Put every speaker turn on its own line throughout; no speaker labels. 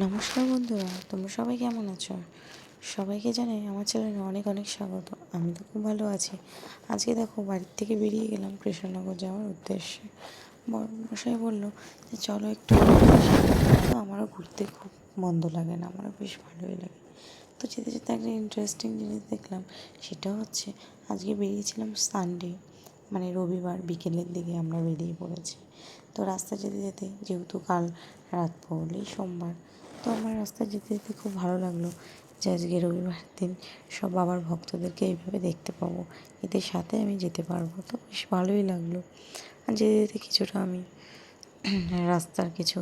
নমস্কার বন্ধুরা, তোমরা সবাই কেমন আছো? সবাইকে জানাই আমার চ্যানেলে অনেক অনেক স্বাগত। আমি তো খুব ভালো আছি। আজকে দেখো বাড়ির থেকে বেরিয়ে গেলাম কৃষ্ণনগর যাওয়ার উদ্দেশ্যে। বড় মশাই বললো যে চলো একটু ঘুরে আসি। তো আমারও ঘুরতে খুব মন্দ লাগে না, আমারও বেশ ভালোই লাগে। তো যেতে যেতে একটা ইন্টারেস্টিং জিনিস দেখলাম, সেটা হচ্ছে আজকে বেরিয়েছিলাম সানডে, মানে রবিবার বিকেলের দিকে আমরা বেরিয়ে পড়েছি। তো রাস্তা যেতে যেতে, যেহেতু কাল রাত পড়লেই সোমবার, তো আমার রাস্তায় যেতে যেতে খুব ভালো লাগলো যে আজকে রবিবার দিন সব বাবার ভক্তদেরকে এইভাবে দেখতে পাবো, এদের সাথে আমি যেতে পারবো। তো বেশ ভালোই লাগলো। আর যেতে যেতে কিছুটা আমি রাস্তার কিছু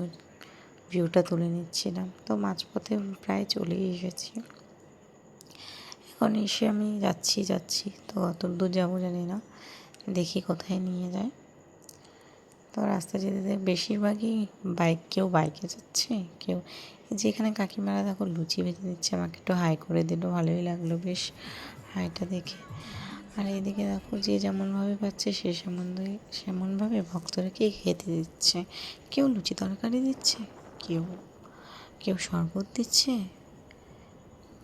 ভিউটা তুলে নিচ্ছিলাম। তো মাঝপথে প্রায় চলেই এসেছি। এখন এসে আমি যাচ্ছি তো অত দূর যাবো জানি না, দেখি কোথায় নিয়ে যায়। তো রাস্তা যেতে যেতে বেশিরভাগই কেউ বাইকে যাচ্ছে, কেউ যেখানে কাকিমারা দেখো লুচি ভেজে দিচ্ছে, আমাকে একটু হাই করে দিল, ভালোই লাগলো বেশ হাইটা দেখে। আর এইদিকে দেখো যে যেমনভাবে পাচ্ছে সে সেমনভাবে ভক্তরাকে খেতে দিচ্ছে। কেউ লুচি তরকারি দিচ্ছে, কেউ কেউ শরবত দিচ্ছে,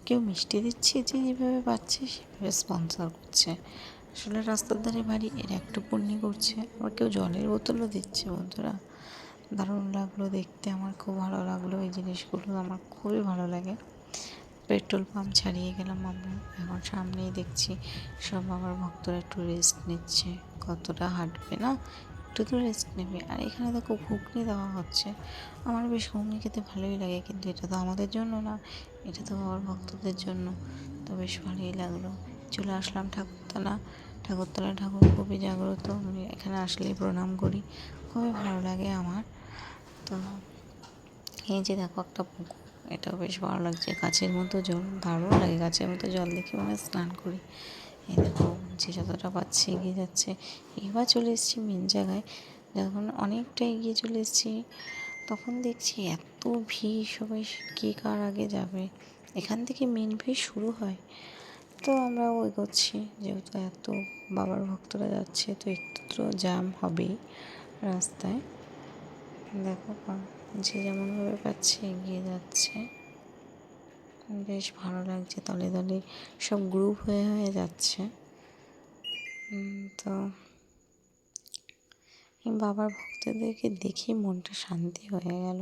কেউ মিষ্টি দিচ্ছে, যে যেভাবে পাচ্ছে সেভাবে স্পন্সর করছে। আসলে রাস্তার ধারে বাড়ি, এর একটু পুণ্যি করছে। আবার কেউ জলের বোতলও দিচ্ছে। বন্ধুরা, দারুণ লাগলো দেখতে, আমার খুব ভালো লাগলো। এই জিনিসগুলো আমার খুবই ভালো লাগে। পেট্রোল পাম্প ছাড়িয়ে গেলাম আমরা, এখন সামনেই দেখছি সব আমার ভক্তরা একটু রেস্ট নিচ্ছে। কতটা হাঁটবে না, একটু তো রেস্ট নেবে। আর এখানে দেখো ঘুগনি দেওয়া হচ্ছে, আমার বেশ ঘুগনি খেতে ভালোই লাগে, কিন্তু এটা তো আমাদের জন্য না, এটা তো বাবার ভক্তদের জন্য। তো বেশ ভালোই লাগলো। চলে আসলাম ঠাকুরতলা ঠাকুর খুবই জাগ্রত, আমি এখানে আসলেই প্রণাম করি, খুবই ভালো লাগে আমার। তো এই যে দেখো একটা পুকুর, এটাও বেশ ভালো লাগছে, গাছের মতো জল, দারুণ লাগে। গাছের মতো জল দেখে মনে স্নান করি। এই দেখো যে যতটা পাচ্ছে এগিয়ে যাচ্ছে। এবার চলে এসেছি মেন জায়গায়। যখন অনেকটা এগিয়ে চলে এসেছি, তখন দেখছি এত ভিড়, সবাই কে কার আগে যাবে। এখান থেকে মেন ভিড় শুরু হয়। তো আমরাও এগোচ্ছি, যেহেতু এত বাবার ভক্তরা যাচ্ছে, তো একটু তো জ্যাম হবেই রাস্তায়। দেখো যে যেমনভাবে পাচ্ছে এগিয়ে যাচ্ছে, বেশ ভালো লাগছে। দলে দলে সব গ্রুপ হয়ে হয়ে যাচ্ছে। তো বাবার ভক্তদেরকে দেখে মনটা শান্তি হয়ে গেল,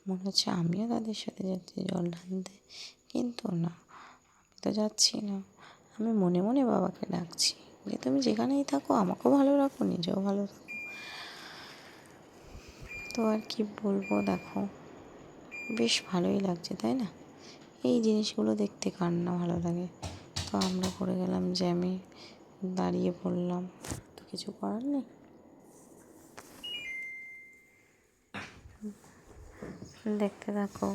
মনে হচ্ছে আমিও তাদের সাথে যাচ্ছি জল ঢালতে। কিন্তু না, আমি তো যাচ্ছি না, আমি মনে মনে বাবাকে ডাকছি যে তুমি যেখানেই থাকো আমাকেও ভালো রাখো, নিজেও ভালো থাকো। তো আর কি বলবো, দেখো বেশ ভালোই লাগছে, তাই না? এই জিনিসগুলো দেখতে কার না ভালো লাগে। তো আমরা পড়ে গেলাম জ্যামে, দাঁড়িয়ে পড়লাম, তো কিছু করার নেই। দেখতে থাকো,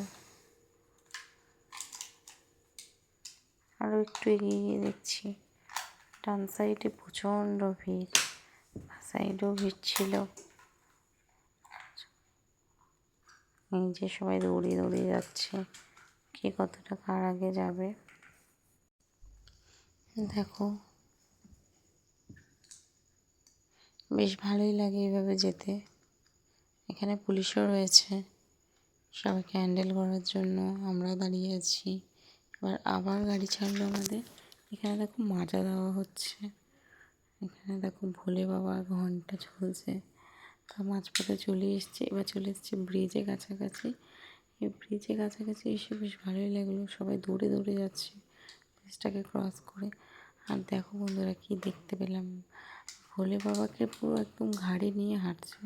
আরও একটু এগিয়ে গিয়ে দেখছি ডান সাইডে প্রচণ্ড ভিড়, সাইডেও ভিড় ছিল। এই যে সবাই দৌড়িয়ে দৌড়িয়ে যাচ্ছে, কে কতটা কার আগে যাবে। দেখো বেশ ভালোই লাগে এইভাবে যেতে। এখানে পুলিশও রয়েছে সবাইকে হ্যান্ডেল করার জন্য। আমরা দাঁড়িয়ে আছি, আবার গাড়ি ছাড়লো আমাদের। এখানে দেখো মাজা দেওয়া হচ্ছে, এখানে দেখো ভোলে বাবার ঘন্টা চলছে। তা মাঝপথে চলে এসছে, এবার চলে এসছে ব্রিজে কাছাকাছি। এই ব্রিজে কাছাকাছি এসে বেশ ভালোই লাগলো, সবাই দৌড়ে দৌড়ে যাচ্ছে ব্রিজটাকে ক্রস করে। আর দেখো বন্ধুরা কি দেখতে পেলাম, ভোলে বাবাকে পুরো একদম ঘাড়ে নিয়ে হাঁটছে,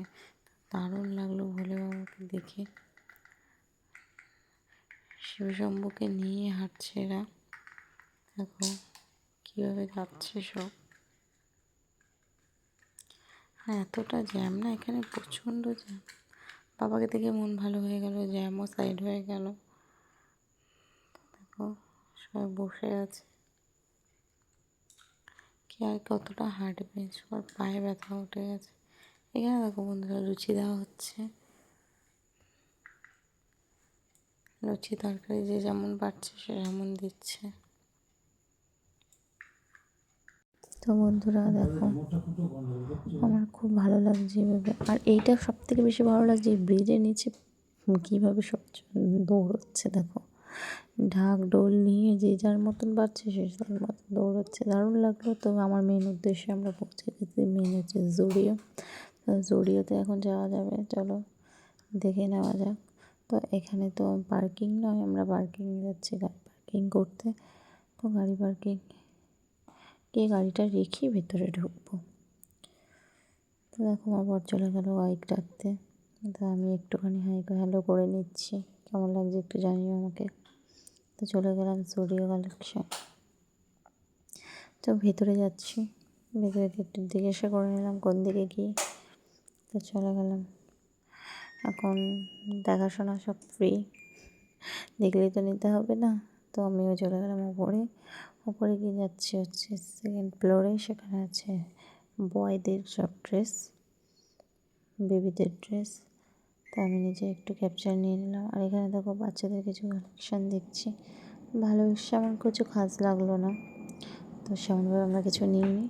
দারুণ লাগলো ভোলে বাবাকে দেখে। শিবশম্ভুকে নিয়ে হাঁটছে এরা, দেখো কীভাবে যাচ্ছে সব। আর এতটা জ্যাম না, এখানে প্রচণ্ড জ্যাম। বাবাকে দেখে মন ভালো হয়ে গেল, জ্যামও সাইড হয়ে গেল। দেখো সবাই বসে আছে, কে আর কতটা হাঁটবে, সবার পায়ে ব্যথা উঠে গেছে। এখানে দেখো বন্ধুরা লুচি দেওয়া হচ্ছে, লুচি তরকারি যে যেমন পাচ্ছে সে যেমন দিচ্ছে। তো বন্ধুরা দেখো আমার খুব ভালো লাগছে এভাবে। আর এইটা সব থেকে বেশি ভালো লাগছে, এই ব্রিজের নিচে কীভাবে সবজন দৌড়চ্ছে দেখো, ঢাক ঢোল নিয়ে যে যার মতন বাজছে সে যার মতন দৌড়চ্ছে। দারুণ লাগলো। তো আমার মেন উদ্দেশ্যে আমরা পৌঁছে গেছি, মেন হচ্ছে জুডিও। তো জুডিওতে এখন যাওয়া যাবে, চলো দেখে নেওয়া যাক। তো এখানে তো পার্কিং নয়, আমরা পার্কিং যাচ্ছি গাড়ি পার্কিং করতে। তো গাড়ি পার্কিং গাড়িটা রেখে ভেতরে ঢুকবো। তো দেখো আমার বর চলে গেলো বাইক রাখতে। তো আমি একটুখানি হ্যালো করে নিচ্ছি, কেমন লাগছে একটু জানিও আমাকে। তো চলে গেলাম জুডিও কালেকশন। তো ভেতরে যাচ্ছি, ভেতরে একটু জিজ্ঞাসা করে নিলাম কোন দিকে গিয়ে। তো চলে গেলাম। এখন দেখাশোনা সব ফ্রি, দেখলেই তো নিতে হবে না। তো আমিও চলে গেলাম ওপরে গিয়ে যাচ্ছি হচ্ছে সেকেন্ড ফ্লোরে। সেখানে আছে বয়দের সব ড্রেস, বেবিদের ড্রেস। তো আমি নিজে একটু ক্যাপচার নিয়ে নিলাম। আর এখানে দেখো বাচ্চাদের কিছু কালেকশান দেখছি, ভালো সেমন কিছু খাস লাগলো না। তো সেমনভাবে আমরা কিছু নিইনি।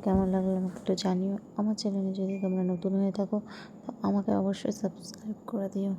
কেমন লাগলো আমাকে একটু জানিও। আমার চ্যানেলে যদি তোমরা নতুন হয়ে থাকো তো আমাকে অবশ্যই সাবস্ক্রাইব করে দিও।